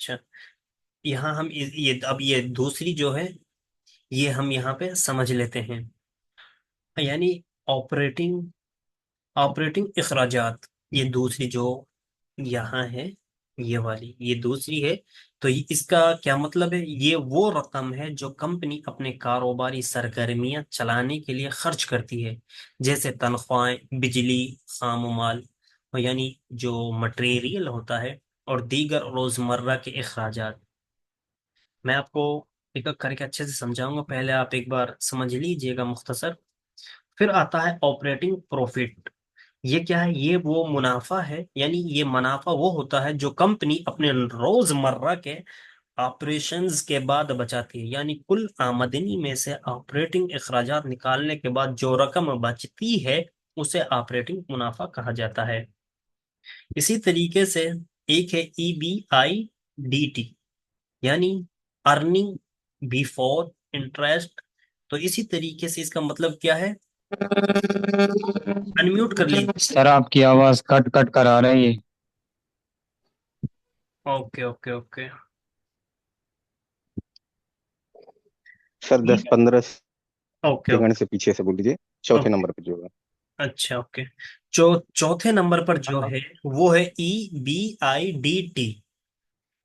اچھا، یہاں ہم یہ اب یہ دوسری جو ہے یہ ہم یہاں پہ سمجھ لیتے ہیں، یعنی آپریٹنگ آپریٹنگ اخراجات، یہ دوسری جو یہاں ہے، یہ والی یہ دوسری ہے، تو اس کا کیا مطلب ہے؟ یہ وہ رقم ہے جو کمپنی اپنے کاروباری سرگرمیاں چلانے کے لیے خرچ کرتی ہے، جیسے تنخواہیں، بجلی، خام مال، یعنی جو مٹیریل ہوتا ہے، اور دیگر روزمرہ کے اخراجات۔ میں آپ کو ایک ایک کر کے اچھے سے سمجھاؤں گا، پہلے آپ ایک بار سمجھ لیجئے گا مختصر۔ پھر آتا ہے آپریٹنگ پروفٹ۔ یہ کیا ہے؟ یہ وہ منافع ہے، یعنی یہ منافع وہ ہوتا ہے جو کمپنی اپنے روز مرہ کے آپریشنز کے بعد بچاتی ہے، یعنی کل آمدنی میں سے آپریٹنگ اخراجات نکالنے کے بعد جو رقم بچتی ہے اسے آپریٹنگ منافع کہا جاتا ہے۔ اسی طریقے سے ایک ہے E B I D T, یعنی ارننگ بیفور انٹرسٹ۔ تو اسی طریقے سے اس کا مطلب کیا ہے؟ انمیوٹ کر لیجیے۔ سر آپ کی آواز کٹ کٹ کر آ رہی ہے۔ Okay okay okay sir 10-15 okay okay second سے پیچھے سے بول دیجیے، چوتھے اوکے نمبر پہ جو ہے۔ اچھا اوکے، چوتھے نمبر پر جو ہے وہ ہے E B I D T.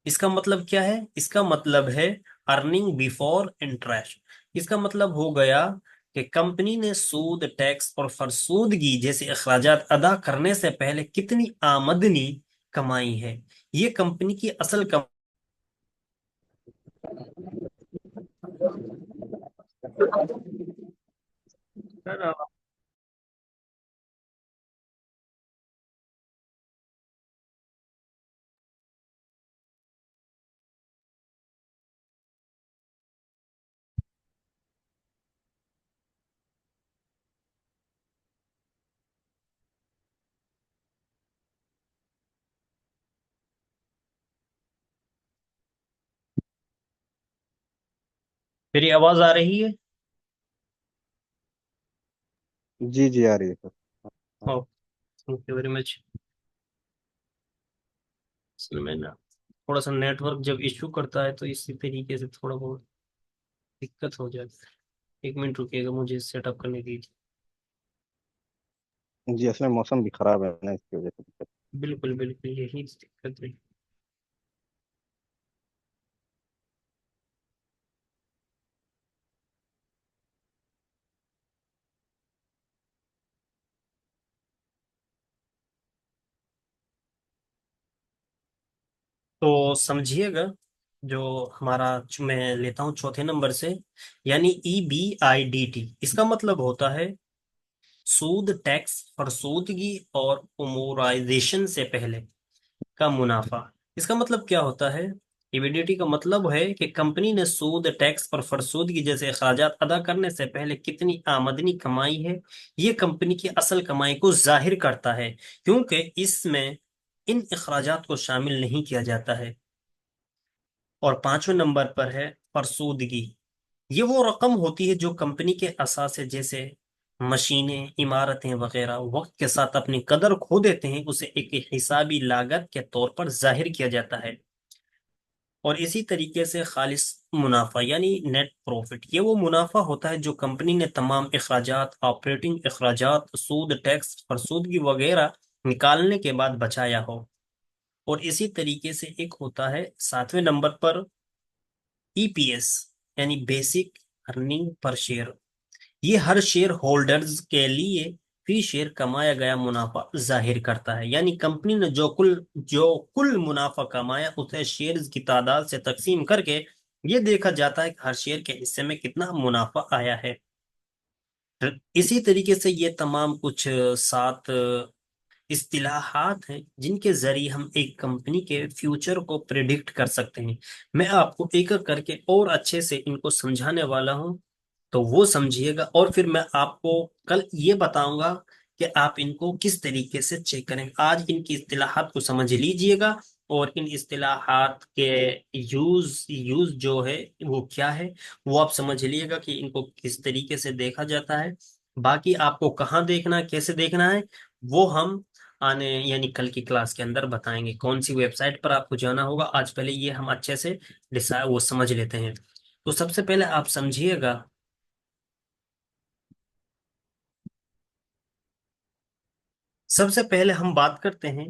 اس کا مطلب کیا ہے؟ اس کا مطلب ہے ارننگ بیفور انٹرسٹ۔ اس کا مطلب ہو گیا کہ کمپنی نے سود، ٹیکس اور فرسودگی جیسے اخراجات ادا کرنے سے پہلے کتنی آمدنی کمائی ہے، یہ کمپنی کی اصل میری آواز آ رہی ہے؟ جی جی آ رہی ہے sir. Thank you very much. اصل میں نا تھوڑا سا نیٹ ورک جب ایشو کرتا ہے تو اسی طریقے سے تھوڑا بہت دقت ہو جاتی ہے۔ ایک منٹ رکیے گا، مجھے سیٹ اپ کرنے دیجیے۔ جی اصل میں موسم بھی خراب ہے نا، اس کی وجہ سے دقت۔ بالکل بالکل یہی دقت ہے۔ تو سمجھیے گا، جو ہمارا میں لیتا ہوں چوتھے نمبر سے، یعنی E B I D T, اس کا مطلب ہوتا ہے سود، ٹیکس، فرسودگی اور امورائزیشن سے پہلے کا منافع۔ اس کا مطلب کیا ہوتا ہے؟ ایبیڈیٹی کا مطلب ہے کہ کمپنی نے سود، ٹیکس اور فرسودگی جیسے اخراجات ادا کرنے سے پہلے کتنی آمدنی کمائی ہے، یہ کمپنی کی اصل کمائی کو ظاہر کرتا ہے، کیونکہ اس میں ان اخراجات کو شامل نہیں کیا جاتا ہے۔ اور پانچویں نمبر پر ہے فرسودگی۔ یہ وہ رقم ہوتی ہے جو کمپنی کے اثاثے جیسے مشینیں، عمارتیں وغیرہ وقت کے ساتھ اپنی قدر کھو دیتے ہیں، اسے ایک حسابی لاگت کے طور پر ظاہر کیا جاتا ہے۔ اور اسی طریقے سے خالص منافع یعنی نیٹ پروفٹ، یہ وہ منافع ہوتا ہے جو کمپنی نے تمام اخراجات، آپریٹنگ اخراجات، سود، ٹیکس، فرسودگی وغیرہ نکالنے کے بعد بچایا ہو۔ اور اسی طریقے سے ایک ہوتا ہے ساتویں نمبر پر ای پی ایس، یعنی بیسک ارننگ پر شیئر۔ یہ ہر شیئر ہولڈرز کے لیے فی شیئر کمایا گیا منافع ظاہر کرتا ہے، یعنی کمپنی نے جو کل منافع کمایا اسے شیئرز کی تعداد سے تقسیم کر کے یہ دیکھا جاتا ہے کہ ہر شیئر کے حصے میں کتنا منافع آیا ہے۔ اسی طریقے سے یہ تمام کچھ 7 اصطلاحات ہیں جن کے ذریعے ہم ایک کمپنی کے فیوچر کو پریڈکٹ کر سکتے ہیں۔ میں آپ کو ایک ایک کر کے اور اچھے سے ان کو سمجھانے والا ہوں، تو وہ سمجھیے گا، اور پھر میں آپ کو کل یہ بتاؤں گا کہ آپ ان کو کس طریقے سے چیک کریں۔ آج ان کی اصطلاحات کو سمجھ لیجئے گا، اور ان اصطلاحات کے یوز جو ہے وہ کیا ہے وہ آپ سمجھ لیے گا کہ ان کو کس طریقے سے دیکھا جاتا ہے۔ باقی آپ کو کہاں دیکھنا ہے، کیسے دیکھنا ہے، وہ ہم آنے یعنی کل کی کلاس کے اندر بتائیں گے کون سی ویب سائٹ پر آپ کو جانا ہوگا. آج پہلے یہ ہم اچھے سے وہ سمجھ لیتے ہیں. تو سب سے پہلے آپ سمجھیے گا، سب سے پہلے ہم بات کرتے ہیں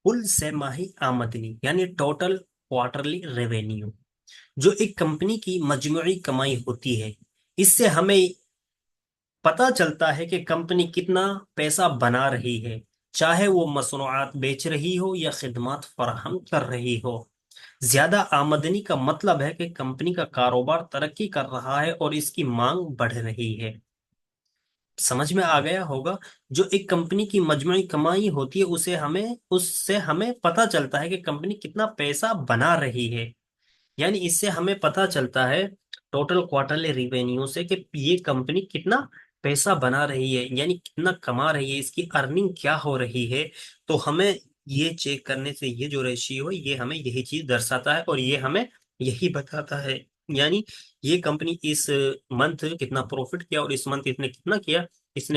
کل سہ ماہی آمدنی یعنی ٹوٹل کوارٹرلی ریونیو، جو ایک کمپنی کی مجموعی کمائی ہوتی ہے. اس سے ہمیں پتا چلتا ہے کہ کمپنی کتنا پیسہ بنا رہی ہے، چاہے وہ مصنوعات بیچ رہی ہو یا خدمات فراہم کر رہی ہو. زیادہ آمدنی کا مطلب ہے کہ کمپنی کا کاروبار ترقی کر رہا ہے اور اس کی مانگ بڑھ رہی ہے. سمجھ میں آ گیا ہوگا. جو ایک کمپنی کی مجموعی کمائی ہوتی ہے اس سے ہمیں پتا چلتا ہے کہ کمپنی کتنا پیسہ بنا رہی ہے. یعنی اس سے ہمیں پتا چلتا ہے ٹوٹل کوارٹرلی ریونیو سے کہ یہ کمپنی کتنا پیسہ بنا رہی ہے، یعنی کتنا کما رہی ہے، اس کی ارننگ کیا ہو رہی ہے. تو ہمیں یہ چیک کرنے سے یہ جو ریشیو ہے یہ ہمیں یہی چیز درساتا ہے اور یہ ہمیں یہی بتاتا ہے. یعنی یہ کمپنی اس منتھ کتنا پروفٹ کیا اور اس منتھ اس نے کتنا کیا، اس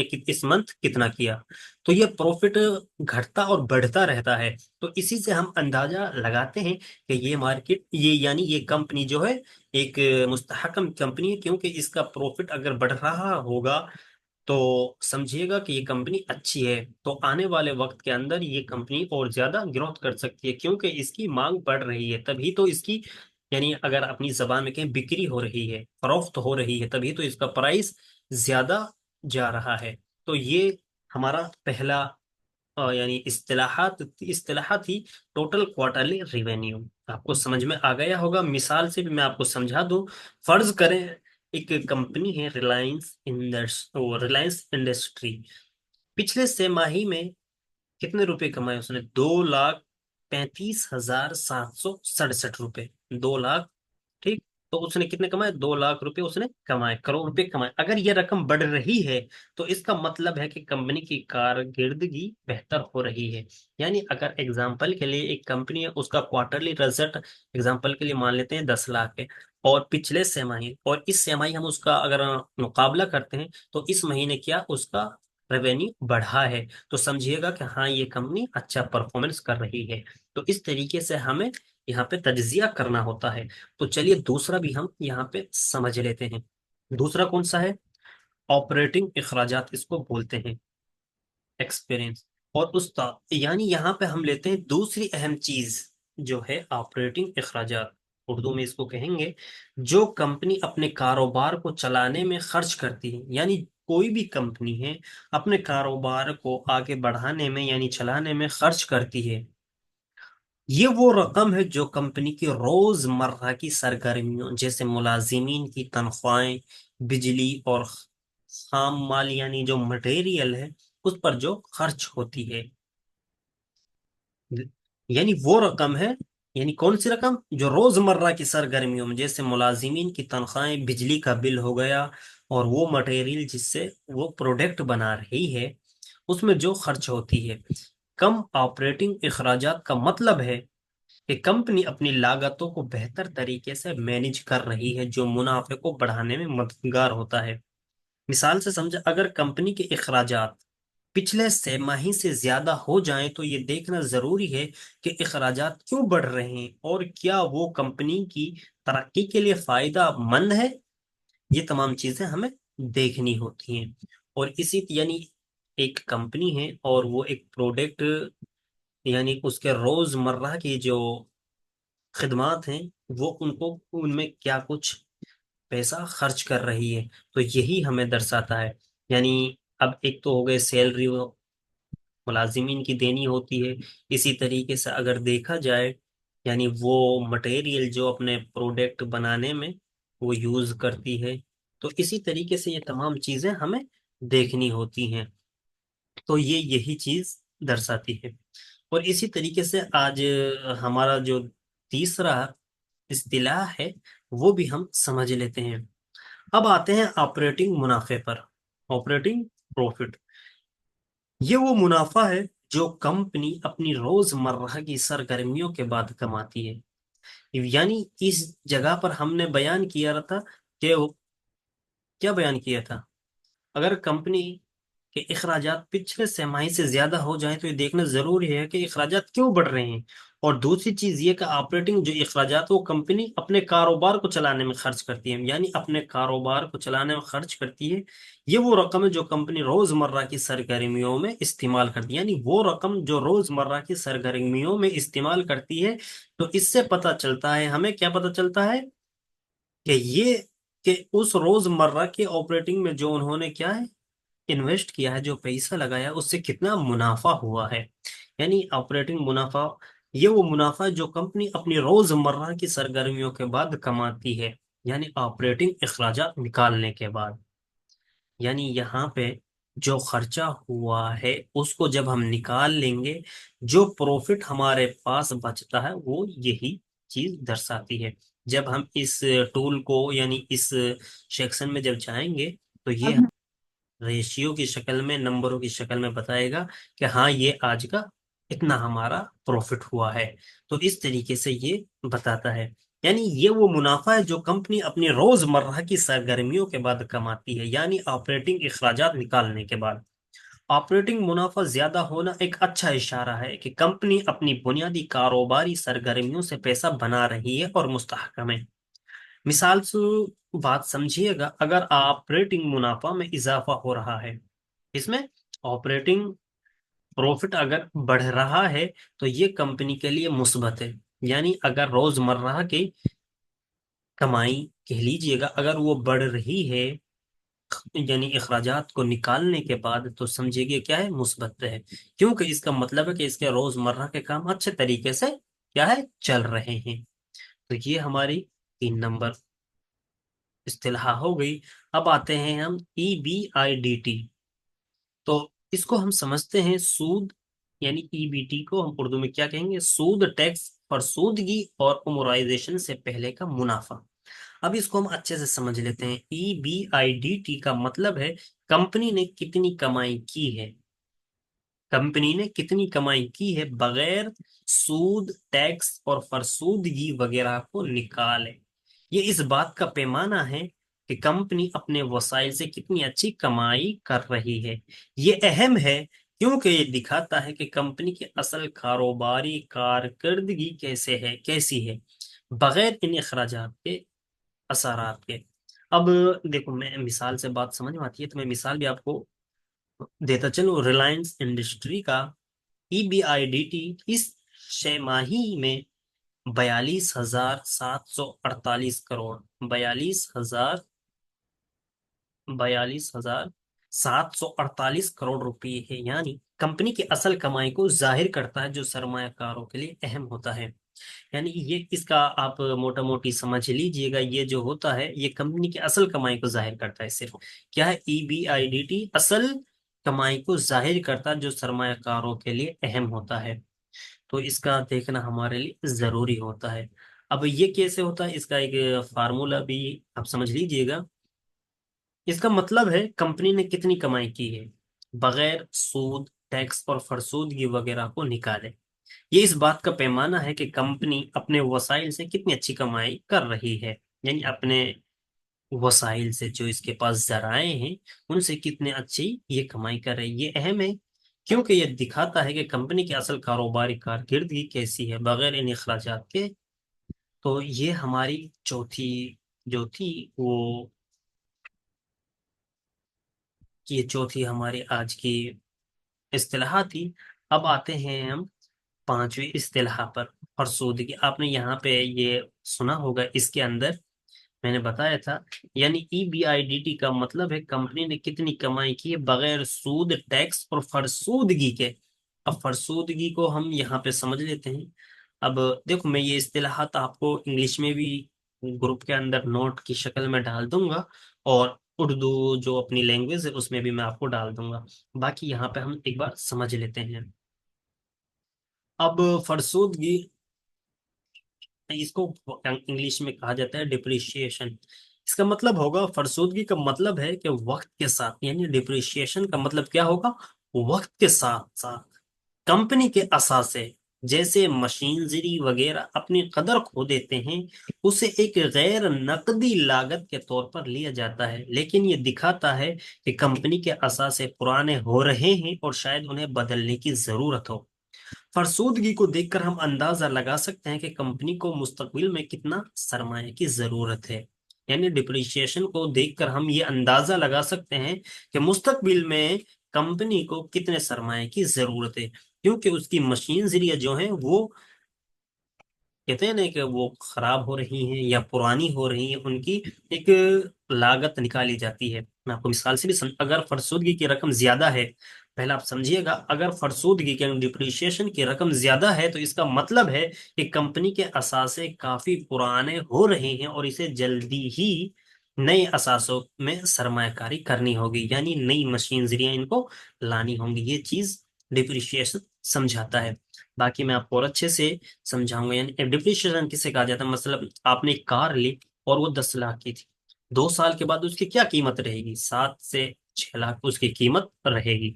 منتھ کتنا کیا. تو یہ پروفٹ گھٹتا اور بڑھتا رہتا ہے. تو اسی سے ہم اندازہ لگاتے ہیں کہ یہ مارکیٹ یعنی یہ کمپنی جو ہے ایک مستحکم کمپنی ہے، کیونکہ اس کا پروفٹ اگر بڑھ رہا ہوگا تو سمجھیے گا کہ یہ کمپنی اچھی ہے. تو آنے والے وقت کے اندر یہ کمپنی اور زیادہ گروتھ کر سکتی ہے، کیونکہ اس کی مانگ بڑھ رہی ہے. تبھی تو اس کی یعنی اگر اپنی زبان میں کہیں بکری ہو رہی ہے، فروخت ہو رہی ہے، تبھی تو اس کا پرائس زیادہ جا رہا ہے. تو یہ ہمارا پہلا یعنی اصطلاحات ہی ٹوٹل کوارٹرلی ریونیو. آپ کو سمجھ میں آ گیا ہوگا. مثال سے بھی میں آپ کو سمجھا دوں. فرض کریں ایک کمپنی ہے ریلائنس انڈسٹری. پچھلے سہ ماہی میں کتنے روپے کمائے اس نے؟ 2,35,767 روپے. 2 لاکھ، ٹھیک. تو اس نے کتنے کمائے؟ 2 لاکھ روپے اس نے کمائے، کروڑ روپے کمائے. اگر یہ رقم بڑھ رہی ہے تو اس کا مطلب ہے کہ کمپنی کی کارکردگی بہتر ہو رہی ہے. یعنی اگر ایگزامپل کے لیے ایک کمپنی ہے، اس کا کوارٹرلی رزلٹ ایگزامپل کے لیے مان لیتے ہیں 10 لاکھ ہے، اور پچھلے سہ ماہی اور اس سہ ماہی ہم اس کا اگر مقابلہ کرتے ہیں تو اس مہینے کیا اس کا ریونیو بڑھا ہے. تو سمجھیے گا کہ ہاں یہ کمپنی اچھا پرفارمنس کر رہی ہے. تو اس طریقے سے ہمیں یہاں پہ تجزیہ کرنا ہوتا ہے. تو چلیے دوسرا بھی ہم یہاں پہ سمجھ لیتے ہیں. دوسرا کون سا ہے؟ آپریٹنگ اخراجات اس کو بولتے ہیں، ایکسپیرینس. اور استاد یعنی یہاں پہ ہم لیتے ہیں دوسری اہم چیز جو ہے آپریٹنگ اخراجات. اردو میں اس کو کہیں گے جو کمپنی اپنے کاروبار کو چلانے میں خرچ کرتی ہے. یعنی کوئی بھی کمپنی ہے اپنے کاروبار کو آگے بڑھانے میں یعنی چلانے میں خرچ کرتی ہے. یہ وہ رقم ہے جو کمپنی کی روز مرہ کی سرگرمیوں جیسے ملازمین کی تنخواہیں، بجلی اور خام مال یعنی جو مٹیریل ہے اس پر جو خرچ ہوتی ہے. یعنی وہ رقم ہے، یعنی کون سی رقم؟ جو روز مرہ کی سرگرمیوں میں جیسے ملازمین کی تنخواہیں، بجلی کا بل ہو گیا اور وہ مٹیریل جس سے وہ پروڈکٹ بنا رہی ہے اس میں جو خرچ ہوتی ہے. کم آپریٹنگ اخراجات کا مطلب ہے کہ کمپنی اپنی لاگتوں کو بہتر طریقے سے مینج کر رہی ہے، جو منافع کو بڑھانے میں مددگار ہوتا ہے. مثال سے سمجھا، اگر کمپنی کے اخراجات پچھلے سہ ماہی سے زیادہ ہو جائیں تو یہ دیکھنا ضروری ہے کہ اخراجات کیوں بڑھ رہے ہیں اور کیا وہ کمپنی کی ترقی کے لیے فائدہ مند ہے. یہ تمام چیزیں ہمیں دیکھنی ہوتی ہیں. اور اسی یعنی ایک کمپنی ہے اور وہ ایک پروڈکٹ یعنی اس کے روز مرہ کی جو خدمات ہیں وہ ان میں کیا کچھ پیسہ خرچ کر رہی ہے. تو یہی ہمیں درساتا ہے. یعنی اب ایک تو ہو گئے سیلری ملازمین کی دینی ہوتی ہے. اسی طریقے سے اگر دیکھا جائے یعنی وہ مٹیریل جو اپنے پروڈکٹ بنانے میں وہ یوز کرتی ہے. تو اسی طریقے سے یہ تمام چیزیں ہمیں دیکھنی ہوتی ہیں. تو یہی چیز درساتی ہے. اور اسی طریقے سے آج ہمارا جو تیسرا اصطلاح ہے وہ بھی ہم سمجھ لیتے ہیں. اب آتے ہیں آپریٹنگ منافع پر. آپریٹنگ پروفٹ یہ وہ منافع ہے جو کمپنی اپنی روز مرہ کی سرگرمیوں کے بعد کماتی ہے. یعنی اس جگہ پر ہم نے بیان کیا تھا کہ کیا بیان کیا تھا؟ اگر کمپنی کہ اخراجات پچھلے سہ ماہی سے زیادہ ہو جائیں تو یہ دیکھنا ضروری ہے کہ اخراجات کیوں بڑھ رہے ہیں، اور دوسری چیز یہ کہ آپریٹنگ جو اخراجات وہ کمپنی اپنے کاروبار کو چلانے میں خرچ کرتی ہے، یعنی اپنے کاروبار کو چلانے میں خرچ کرتی ہے، یہ وہ رقم ہے جو کمپنی روزمرہ کی سرگرمیوں میں استعمال کرتی ہے، یعنی وہ رقم جو روزمرہ کی سرگرمیوں میں استعمال کرتی ہے۔ تو اس سے پتہ چلتا ہے، ہمیں کیا پتہ چلتا ہے کہ یہ کہ اس روزمرہ کے آپریٹنگ میں جو انہوں نے کیا ہے انویسٹ کیا ہے، جو پیسہ لگایا، اس سے کتنا منافع ہوا ہے۔ یعنی آپریٹنگ منافع یہ وہ منافع ہے جو کمپنی اپنی روزمرہ کی سرگرمیوں کے بعد کماتی ہے، یعنی آپریٹنگ اخراجات نکالنے کے بعد۔ یعنی یہاں پہ جو خرچہ ہوا ہے اس کو جب ہم نکال لیں گے، جو پروفٹ ہمارے پاس بچتا ہے وہ یہی چیز درساتی ہے۔ جب ہم اس ٹول کو یعنی اس سیکشن میں جب جائیں گے تو یہ ریشیو کی شکل میں، نمبروں کی شکل میں بتائے گا کہ ہاں یہ آج کا اتنا ہمارا پروفٹ ہوا ہے۔ تو اس طریقے سے یہ بتاتا ہے، یعنی یہ وہ منافع ہے جو کمپنی اپنی روزمرہ کی سرگرمیوں کے بعد کماتی ہے، یعنی آپریٹنگ اخراجات نکالنے کے بعد۔ آپریٹنگ منافع زیادہ ہونا ایک اچھا اشارہ ہے کہ کمپنی اپنی بنیادی کاروباری سرگرمیوں سے پیسہ بنا رہی ہے اور مستحکم ہے۔ مثال سے بات سمجھیے گا، اگر آپریٹنگ منافع میں اضافہ ہو رہا ہے، اس میں آپریٹنگ پروفٹ اگر بڑھ رہا ہے تو یہ کمپنی کے لیے مثبت ہے، یعنی اگر روزمرہ کی کمائی کہہ لیجئے گا اگر وہ بڑھ رہی ہے یعنی اخراجات کو نکالنے کے بعد، تو سمجھے گا کیا ہے مثبت ہے، کیونکہ اس کا مطلب ہے کہ اس کے روزمرہ کے کام اچھے طریقے سے کیا ہے چل رہے ہیں۔ تو یہ ہماری 3 نمبر اصطلاح ہو گئی۔ اب آتے ہیں ہم EBIDT۔ تو اس کو ہم سمجھتے ہیں سود، یعنی EBT کو ہم اردو میں کیا کہیں گے؟ سود، ٹیکس، فرسودگی اور امورائزیشن سے پہلے کا منافع۔ اب اس کو ہم اچھے سے سمجھ لیتے ہیں۔ EBIDT کا مطلب ہے کمپنی نے کتنی کمائی کی ہے، کمپنی نے کتنی کمائی کی ہے بغیر سود، ٹیکس اور فرسودگی وغیرہ کو نکالے۔ یہ اس بات کا پیمانہ ہے کہ کمپنی اپنے وسائل سے کتنی اچھی کمائی کر رہی ہے۔ یہ اہم ہے کیونکہ یہ دکھاتا ہے کہ کمپنی کی اصل کاروباری کارکردگی کیسی ہے بغیر ان اخراجات کے، اثرات کے۔ اب دیکھو، میں مثال سے بات سمجھ میں آتی ہے تو میں مثال بھی آپ کو دیتا چلوں۔ ریلائنس انڈسٹری کا EBIDT اس 6 ماہی میں 42,748 کروڑ، 42,748 کروڑ روپے ہے، یعنی کمپنی کی اصل کمائی کو ظاہر کرتا ہے جو سرمایہ کاروں کے لیے اہم ہوتا ہے۔ یعنی یہ اس کا آپ موٹا موٹی سمجھ لیجئے گا، یہ جو ہوتا ہے یہ کمپنی کی اصل کمائی کو ظاہر کرتا ہے۔ صرف کیا ہے EBIDT؟ اصل کمائی کو ظاہر کرتا ہے جو سرمایہ کاروں کے لیے اہم ہوتا ہے۔ تو اس کا دیکھنا ہمارے لیے ضروری ہوتا ہے۔ اب یہ کیسے ہوتا ہے، اس کا ایک فارمولا بھی آپ سمجھ لیجئے گا۔ اس کا مطلب ہے کمپنی نے کتنی کمائی کی ہے بغیر سود، ٹیکس اور فرسودگی وغیرہ کو نکالے۔ یہ اس بات کا پیمانہ ہے کہ کمپنی اپنے وسائل سے کتنی اچھی کمائی کر رہی ہے، یعنی اپنے وسائل سے، جو اس کے پاس ذرائع ہیں ان سے کتنے اچھی یہ کمائی کر رہی ہے۔ یہ اہم ہے کیونکہ یہ دکھاتا ہے کہ کمپنی کی اصل کاروباری کارکردگی کیسی ہے بغیر ان اخراجات کے۔ تو یہ ہماری چوتھی جو تھی وہ، یہ چوتھی ہماری آج کی اصطلاح تھی۔ اب آتے ہیں ہم 5ویں اصطلاح پر، فرسودگی۔ آپ نے یہاں پہ یہ سنا ہوگا، اس کے اندر میں نے بتایا تھا، یعنی EBIDT کا مطلب ہے کمپنی نے کتنی کمائی کی ہے بغیر سود، ٹیکس اور فرسودگی کے۔ اب فرسودگی کو ہم یہاں پہ سمجھ لیتے ہیں۔ اب دیکھو، میں یہ اصطلاحات آپ کو انگلش میں بھی گروپ کے اندر نوٹ کی شکل میں ڈال دوں گا، اور اردو جو اپنی لینگویج ہے اس میں بھی میں آپ کو ڈال دوں گا۔ باقی یہاں پہ ہم ایک بار سمجھ لیتے ہیں۔ اب فرسودگی، اس کو انگلش میں کہا جاتا ہے ڈپریشیشن۔ اس کا مطلب ہوگا، فرسودگی کا مطلب ہے کہ وقت کے ساتھ، یعنی ڈپریشیشن کا مطلب کیا ہوگا؟ وقت کے ساتھ ساتھ کمپنی کے اثاثے جیسے مشینزری وغیرہ اپنی قدر کھو دیتے ہیں، اسے ایک غیر نقدی لاگت کے طور پر لیا جاتا ہے، لیکن یہ دکھاتا ہے کہ کمپنی کے اثاثے پرانے ہو رہے ہیں اور شاید انہیں بدلنے کی ضرورت ہو۔ فرسودگی کو دیکھ کر ہم اندازہ لگا سکتے ہیں کہ کمپنی کو مستقبل میں کتنا سرمایہ کی ضرورت ہے، یعنی ڈپریشیشن کو دیکھ کر ہم یہ اندازہ لگا سکتے ہیں کہ مستقبل میں کمپنی کو کتنے سرمایہ کی ضرورت ہے، کیونکہ اس کی مشین ذریعہ جو ہیں وہ کہتے ہیں نا کہ وہ خراب ہو رہی ہیں یا پرانی ہو رہی ہیں، ان کی ایک لاگت نکالی جاتی ہے۔ میں آپ کو مثال سے بھی اگر فرسودگی کی رقم زیادہ ہے، پہلا آپ سمجھیے گا، اگر فرسودگی کے ڈپریشیشن کی رقم زیادہ ہے تو اس کا مطلب ہے کہ کمپنی کے اثاثے کافی پرانے ہو رہے ہیں اور اسے جلدی ہی نئے اثاثوں میں سرمایہ کاری کرنی ہوگی، یعنی نئی مشینزریاں ان کو لانی ہوں گی۔ یہ چیز ڈپریشیشن سمجھاتا ہے۔ باقی میں آپ کو اور اچھے سے سمجھاؤں گا۔ یعنی ڈپریشیشن کسے کہا جاتا ہے؟ مطلب آپ نے ایک کار لی اور وہ 10 لاکھ کی تھی، 2 سال کے بعد اس کی کیا قیمت رہے گی؟ 7 سے 6 لاکھ اس کی قیمت رہے گی۔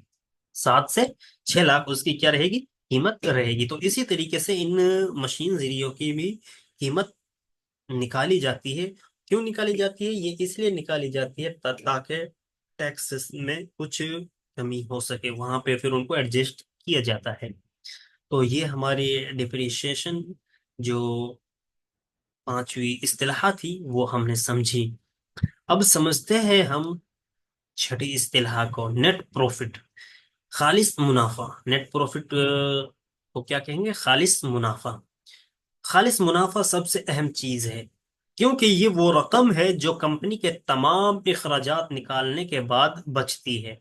7 سے 6 لاکھ اس کی کیا رہے گی؟ قیمت رہے گی۔ تو اسی طریقے سے ان مشین زریوں کی بھی قیمت نکالی جاتی ہے۔ کیوں نکالی جاتی ہے؟ یہ اس لیے نکالی جاتی ہے تاکہ ٹیکس میں کچھ کمی ہو سکے، وہاں پہ پھر ان کو ایڈجسٹ کیا جاتا ہے۔ تو یہ ہماری ڈپریشیشن جو 5ویں اصطلاح تھی وہ ہم نے سمجھی۔ اب سمجھتے ہیں ہم 6ٹھی اصطلاح کو، نیٹ پروفٹ، خالص منافع۔ نیٹ پروفٹ کو کیا کہیں گے؟ خالص منافع۔ خالص منافع سب سے اہم چیز ہے، کیونکہ یہ وہ رقم ہے جو کمپنی کے تمام اخراجات نکالنے کے بعد بچتی ہے۔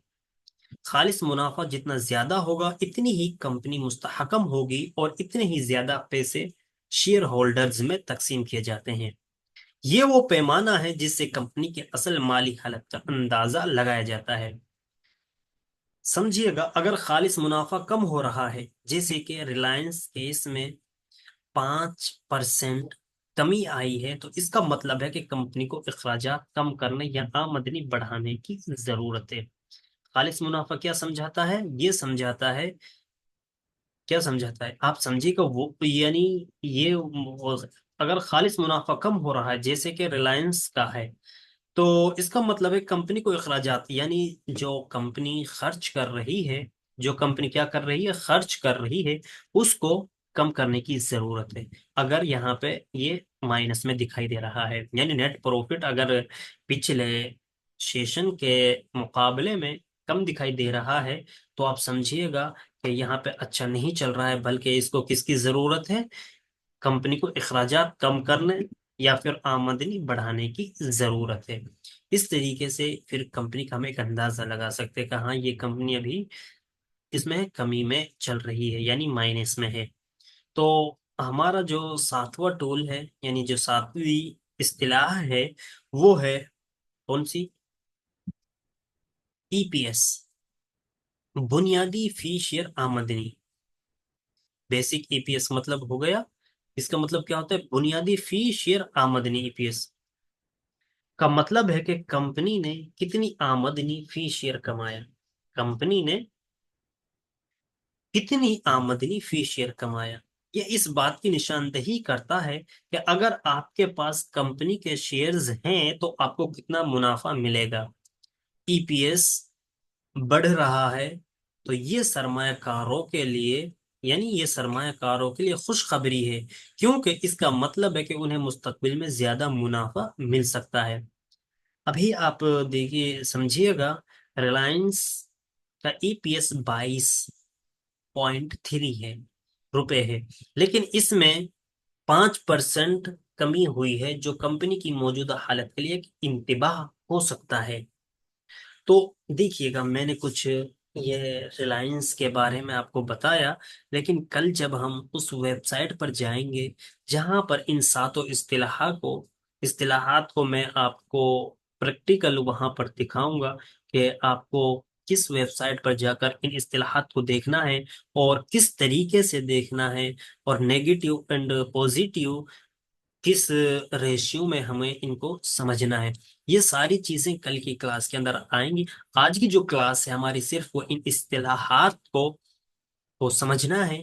خالص منافع جتنا زیادہ ہوگا اتنی ہی کمپنی مستحکم ہوگی اور اتنے ہی زیادہ پیسے شیئر ہولڈرز میں تقسیم کیے جاتے ہیں۔ یہ وہ پیمانہ ہے جس سے کمپنی کے اصل مالی حالت کا اندازہ لگایا جاتا ہے۔ سمجھیے گا، اگر خالص منافع کم ہو رہا ہے، جیسے کہ ریلائنس کیس میں 5% کمی آئی ہے، تو اس کا مطلب ہے کہ کمپنی کو اخراجات کم کرنے یا آمدنی بڑھانے کی ضرورت ہے۔ خالص منافع کیا سمجھاتا ہے؟ یہ سمجھاتا ہے، کیا سمجھاتا ہے آپ سمجھیے کہ وہ یعنی یہ اگر خالص منافع کم ہو رہا ہے جیسے کہ ریلائنس کا ہے، تو اس کا مطلب ہے کمپنی کو اخراجات، یعنی جو کمپنی خرچ کر رہی ہے، جو کمپنی کیا کر رہی ہے؟ خرچ کر رہی ہے، اس کو کم کرنے کی ضرورت ہے۔ اگر یہاں پہ یہ مائنس میں دکھائی دے رہا ہے، یعنی نیٹ پروفٹ اگر پچھلے سیشن کے مقابلے میں کم دکھائی دے رہا ہے، تو آپ سمجھیے گا کہ یہاں پہ اچھا نہیں چل رہا ہے، بلکہ اس کو کس کی ضرورت ہے؟ کمپنی کو اخراجات کم کرنے یا پھر آمدنی بڑھانے کی ضرورت ہے۔ اس طریقے سے پھر کمپنی کا ہم ایک اندازہ لگا سکتے ہیں کہ ہاں یہ کمپنی ابھی اس میں کمی میں چل رہی ہے، یعنی مائنس میں ہے۔ تو ہمارا جو 7واں ٹول ہے، یعنی جو 7ویں اصطلاح ہے، وہ ہے کون سی؟ ای پی ایس، بنیادی فی شیئر آمدنی۔ بیسک ای پی ایس مطلب ہو گیا، اس کا مطلب کیا ہوتا ہے؟ بنیادی فی شیئر آمدنی۔ ای پی ایس کا مطلب ہے کہ کمپنی نے کتنی آمدنی فی شیئر کمایا، کمپنی نے کتنی آمدنی فی شیئر کمایا۔ یہ اس بات کی نشاندہی کرتا ہے کہ اگر آپ کے پاس کمپنی کے شیئرز ہیں تو آپ کو کتنا منافع ملے گا۔ ای پی ایس بڑھ رہا ہے تو یہ سرمایہ کاروں کے لیے، یعنی یہ سرمایہ کاروں کے لیے خوشخبری ہے، کیونکہ اس کا مطلب ہے کہ انہیں مستقبل میں زیادہ منافع مل سکتا ہے۔ ابھی آپ دیکھیے، سمجھیے گا، ریلائنس کا ای پی ایس 22.3 ہے روپے ہے، لیکن اس میں 5% کمی ہوئی ہے، جو کمپنی کی موجودہ حالت کے لیے ایک انتباہ ہو سکتا ہے۔ تو دیکھیے گا، میں نے کچھ یہ ریلائنس کے بارے میں آپ کو بتایا، لیکن کل جب ہم اس ویب سائٹ پر جائیں گے جہاں پر ان 7 اصطلاحات کو میں آپ کو پریکٹیکل وہاں پر دکھاؤں گا کہ آپ کو کس ویب سائٹ پر جا کر ان اصطلاحات کو دیکھنا ہے اور کس طریقے سے دیکھنا ہے، اور نیگیٹو اینڈ پوزیٹیو کس ریشیو میں ہمیں ان کو سمجھنا ہے۔ یہ ساری چیزیں کل کی کلاس کے اندر آئیں گی۔ آج کی جو کلاس ہے ہماری، صرف وہ ان اصطلاحات کو سمجھنا ہے،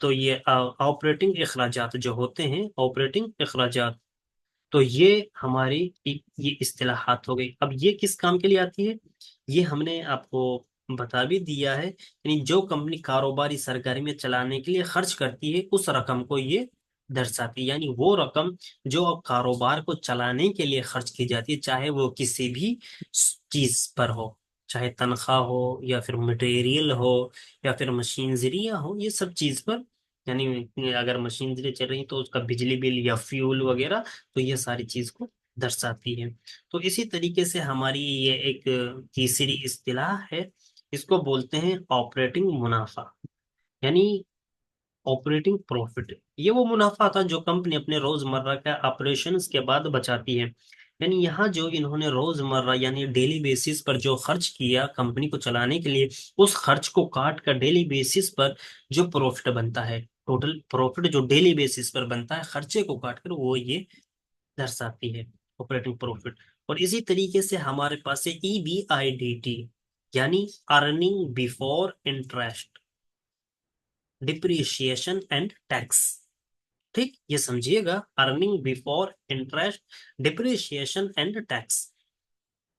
تو یہ آپریٹنگ اخراجات جو ہوتے ہیں، آپریٹنگ اخراجات، تو یہ ہماری یہ اصطلاحات ہو گئی۔ اب یہ کس کام کے لیے آتی ہے؟ یہ ہم نے آپ کو بتا بھی دیا ہے، یعنی جو کمپنی کاروباری سرگرمیاں چلانے کے لیے خرچ کرتی ہے اس رقم کو یہ درساتی ہے، یعنی وہ رقم جو کاروبار کو چلانے کے لیے خرچ کی جاتی ہے، چاہے وہ کسی بھی چیز پر ہو، چاہے تنخواہ ہو یا پھر مٹیریل ہو یا پھر مشینزریاں ہو، یہ سب چیز پر، یعنی اگر مشینری چل رہی تو اس کا بجلی بل یا فیول وغیرہ، تو یہ ساری چیز کو درساتی ہے۔ تو اسی طریقے سے ہماری یہ ایک تیسری اصطلاح ہے، اس کو بولتے ہیں آپریٹنگ منافع، یعنی آپریٹنگ پروفٹ۔ یہ وہ منافع تھا جو کمپنی اپنے روزمرہ کے آپریشنز کے بعد بچاتی ہے، یعنی یہاں جو انہوں نے روزمرہ یعنی ڈیلی بیسس پر جو خرچ کیا کمپنی کو چلانے کے لیے، اس خرچ کو کاٹ کر ڈیلی بیسس پر جو پروفٹ بنتا ہے، ٹوٹل پروفٹ جو ڈیلی بیسس پر بنتا ہے خرچے کو کاٹ کر، وہ یہ درساتی ہے، آپریٹنگ پروفٹ۔ اور اسی طریقے سے ہمارے پاس ہے E B I D T, یعنی earning before interest, depreciation and tax. ٹھیک، یہ سمجھیے گا، earning before interest, depreciation and tax,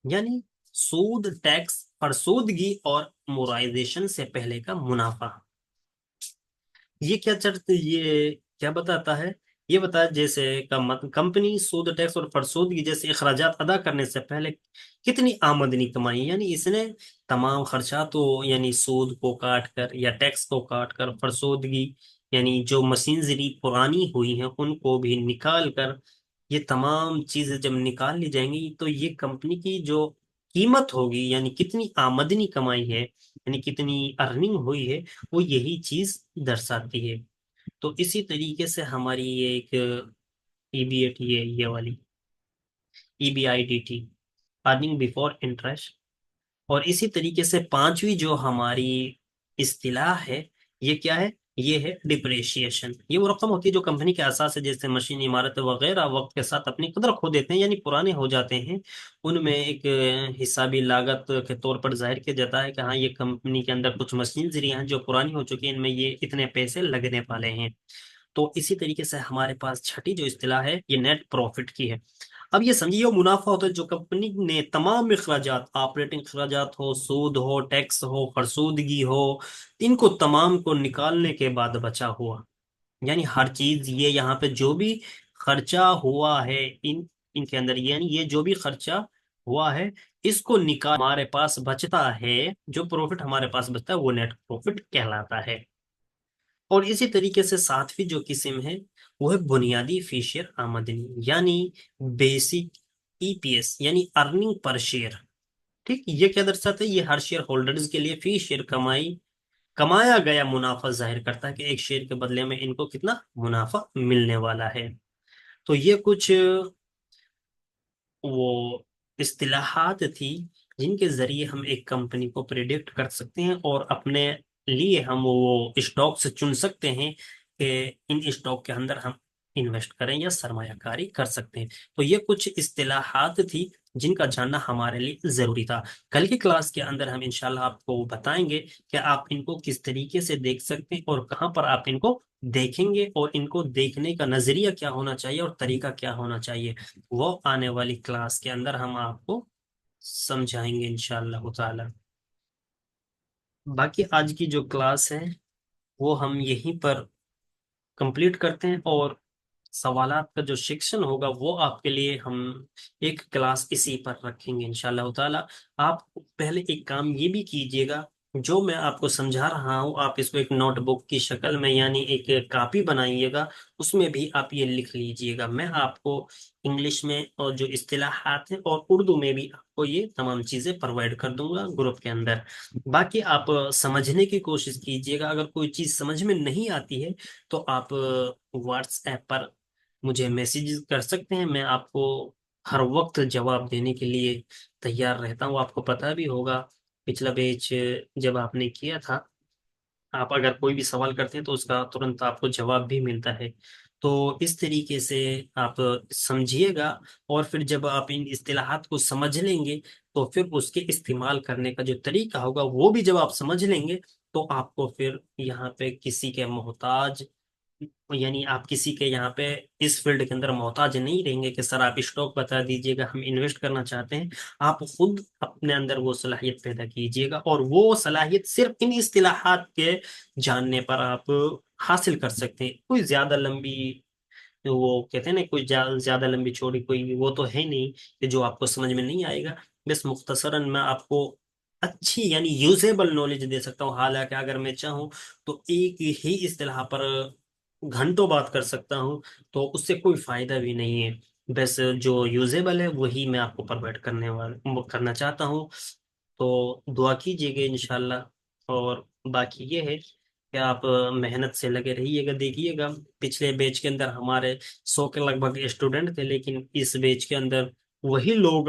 یعنی سود، ٹیکس، فرسودگی اور مورائزیشن سے پہلے کا منافع۔ یہ کیا بتاتا ہے؟ یہ بتا جیسے کمپنی سود، ٹیکس اور فرسودگی جیسے اخراجات ادا کرنے سے پہلے کتنی آمدنی کمائی، یعنی اس نے تمام خرچات یعنی سود کو کاٹ کر یا ٹیکس کو کاٹ کر، فرسودگی یعنی جو مشینزری پرانی ہوئی ہیں ان کو بھی نکال کر، یہ تمام چیزیں جب نکال لی جائیں گی تو یہ کمپنی کی جو قیمت ہوگی، یعنی کتنی آمدنی کمائی ہے، یعنی کتنی ارننگ ہوئی ہے، وہ یہی چیز درساتی ہے۔ تو اسی طریقے سے ہماری یہ ایک ای بی ایٹ یہ والی ای B I D T, earning before interest, اور اسی طریقے سے پانچویں جو ہماری اصطلاح ہے یہ کیا ہے؟ یہ ہے ڈپریشیشن۔ یہ وہ رقم ہوتی ہے جو کمپنی کے اساس ہے، جیسے مشین، عمارت وغیرہ وقت کے ساتھ اپنی قدر کھو دیتے ہیں، یعنی پرانے ہو جاتے ہیں، ان میں ایک حسابی لاگت کے طور پر ظاہر کیا جاتا ہے کہ ہاں یہ کمپنی کے اندر کچھ مشینری ہیں جو پرانی ہو چکی ہیں، ان میں یہ اتنے پیسے لگنے والے ہیں۔ تو اسی طریقے سے ہمارے پاس چھٹی جو اصطلاح ہے یہ نیٹ پروفٹ کی ہے۔ اب یہ سمجھیے، وہ منافع ہوتا ہے جو کمپنی نے تمام اخراجات، آپریٹنگ اخراجات ہو، سود ہو، ٹیکس ہو، فرسودگی ہو، ان کو تمام کو نکالنے کے بعد بچا ہوا، یعنی ہر چیز، یہ یہاں پہ جو بھی خرچہ ہوا ہے ان کے اندر، یعنی یہ جو بھی خرچہ ہوا ہے اس کو نکال ہمارے پاس بچتا ہے، جو پروفٹ ہمارے پاس بچتا ہے وہ نیٹ پروفٹ کہلاتا ہے۔ اور اسی طریقے سے ساتویں جو قسم ہے وہ ہے بنیادی فی شیئر آمدنی، یعنی بیسک ای پی ایس، یعنی ارننگ پر شیئر۔ ٹھیک، یہ کیا درساتا ہے؟ یہ ہر شیئر ہولڈرز کے لیے فی شیئر کمایا گیا منافع ظاہر کرتا ہے کہ ایک شیئر کے بدلے میں ان کو کتنا منافع ملنے والا ہے۔ تو یہ کچھ وہ اصطلاحات تھی جن کے ذریعے ہم ایک کمپنی کو پریڈکٹ کر سکتے ہیں اور اپنے لیے ہم وہ اسٹاک سے چن سکتے ہیں کہ ان اسٹاک کے اندر ہم انویسٹ کریں یا سرمایہ کاری کر سکتے ہیں۔ تو یہ کچھ اصطلاحات تھی جن کا جاننا ہمارے لیے ضروری تھا۔ کل کی کلاس کے اندر ہم انشاءاللہ آپ کو بتائیں گے کہ آپ ان کو کس طریقے سے دیکھ سکتے ہیں اور کہاں پر آپ ان کو دیکھیں گے، اور ان کو دیکھنے کا نظریہ کیا ہونا چاہیے اور طریقہ کیا ہونا چاہیے، وہ آنے والی کلاس کے اندر ہم آپ کو سمجھائیں گے انشاءاللہ تعالی۔ باقی آج کی جو کلاس ہے وہ ہم یہیں پر کمپلیٹ کرتے ہیں، اور سوالات کا جو سیکشن ہوگا وہ آپ کے لیے ہم ایک کلاس اسی پر رکھیں گے انشاءاللہ تعالی۔ آپ پہلے ایک کام یہ بھی کیجئے گا، جو میں آپ کو سمجھا رہا ہوں آپ اس کو ایک نوٹ بک کی شکل میں یعنی ایک کاپی بنائیے گا، اس میں بھی آپ یہ لکھ لیجئے گا۔ میں آپ کو انگلش میں اور جو اصطلاحات ہیں اور اردو میں بھی آپ کو یہ تمام چیزیں پرووائڈ کر دوں گا گروپ کے اندر۔ باقی آپ سمجھنے کی کوشش کیجئے گا، اگر کوئی چیز سمجھ میں نہیں آتی ہے تو آپ واٹس ایپ پر مجھے میسیج کر سکتے ہیں، میں آپ کو ہر وقت جواب دینے کے لیے تیار رہتا ہوں۔ آپ کو پتہ بھی ہوگا پچھلا بیچ جب آپ نے کیا تھا، آپ اگر کوئی بھی سوال کرتے ہیں تو اس کا ترنت آپ کو جواب بھی ملتا ہے۔ تو اس طریقے سے آپ سمجھیے گا، اور پھر جب آپ ان اصطلاحات کو سمجھ لیں گے تو پھر اس کے استعمال کرنے کا جو طریقہ ہوگا وہ بھی جب آپ سمجھ لیں گے تو آپ کو پھر یہاں پہ کسی کے محتاج، یعنی آپ کسی کے یہاں پہ اس فیلڈ کے اندر محتاج نہیں رہیں گے کہ سر آپ اسٹاک بتا دیجیے گا، ہم انویسٹ کرنا چاہتے ہیں۔ آپ خود اپنے اندر وہ صلاحیت پیدا کیجیے گا، اور وہ صلاحیت صرف ان اصطلاحات کے جاننے پر آپ حاصل کر سکتے ہیں۔ کوئی زیادہ لمبی، وہ کہتے ہیں نا، کوئی زیادہ لمبی چوڑی کوئی وہ تو ہے نہیں کہ جو آپ کو سمجھ میں نہیں آئے گا۔ بس مختصراً میں آپ کو اچھی یعنی یوزیبل نالج دے سکتا ہوں، حالانکہ اگر میں چاہوں تو ایک ہی اصطلاح پر گھنٹوں بات کر سکتا ہوں، تو اس سے کوئی فائدہ بھی نہیں ہے۔ بس جو یوزیبل ہے وہی میں آپ کو پرووائڈ کرنا چاہتا ہوں۔ تو دعا کیجیے گا انشاءاللہ، اور باقی یہ ہے کہ آپ محنت سے لگے رہیے گا۔ دیکھیے گا پچھلے بیچ کے اندر ہمارے 100 کے لگ بھگ اسٹوڈنٹ تھے، لیکن اس بیچ کے اندر وہی لوگ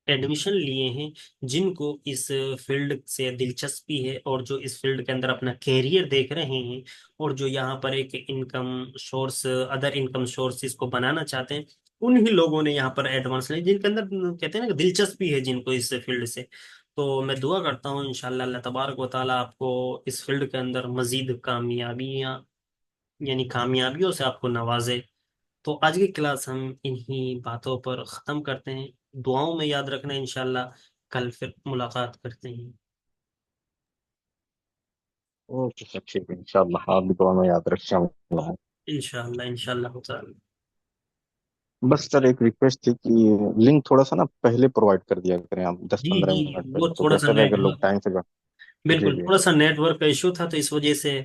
ایڈمیشن لیے ہیں جن کو اس فیلڈ سے دلچسپی ہے، اور جو اس فیلڈ کے اندر اپنا کیریئر دیکھ رہے ہیں، اور جو یہاں پر ایک income source, other income sources کو بنانا چاہتے ہیں، انہی لوگوں نے یہاں پر ایڈوانس لے، جن کے اندر کہتے ہیں نا کہ دلچسپی ہے جن کو اس فیلڈ سے۔ تو میں دعا کرتا ہوں انشاءاللہ اللہ تبارک و تعالیٰ آپ کو اس فیلڈ کے اندر مزید کامیابیاں، یعنی کامیابیوں سے آپ کو نوازے۔ تو آج کی کلاس ہم انہی باتوں پر ختم کرتے ہیں۔ دعاؤں میں یاد رکھنا انشاءاللہ، کل پھر ملاقات کرتے ہیں۔ اوکے سر، ٹھیک ہے، انشاءاللہ آپ بھی دعا میں یاد رکھیں اللہ۔ انشاءاللہ انشاءاللہ تعالی۔ بس سر ایک ریکویسٹ تھی کہ لنک تھوڑا سا نا پہلے پرووائڈ کر دیا کریں آپ، دس جی پندرہ جی، منٹ وہ پہلے، تو تھوڑا سا بہتر رہے نیٹ اگر لوگ ورک، ٹائم سے جی بالکل جی۔ تھوڑا سا نیٹ ورک کا ایشو تھا، تو اس وجہ سے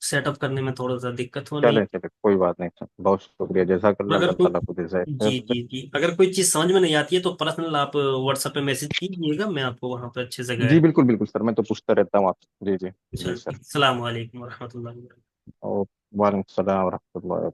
سیٹ اپ کرنے میں تھوڑا سا دقت ہو رہی۔ چلے چلے، کوئی بات نہیں سر، بہت شکریہ، جزاک اللہ، اگر اللہ کوئی، تعالیٰ کو جزائے جی خیر۔ جی جی، اگر کوئی چیز سمجھ میں نہیں آتی ہے تو پرسنل آپ واٹس ایپ پہ میسج کیجیے گا، میں آپ کو وہاں پہ اچھے سے جی گائڈ۔ بالکل بالکل سر، میں تو پوچھتا رہتا ہوں آپ سے، جی جی۔ جی چلو، سر، السلام علیکم ورحمۃ اللہ وبرکاتہ۔ وعلیکم السلام ورحمۃ اللہ۔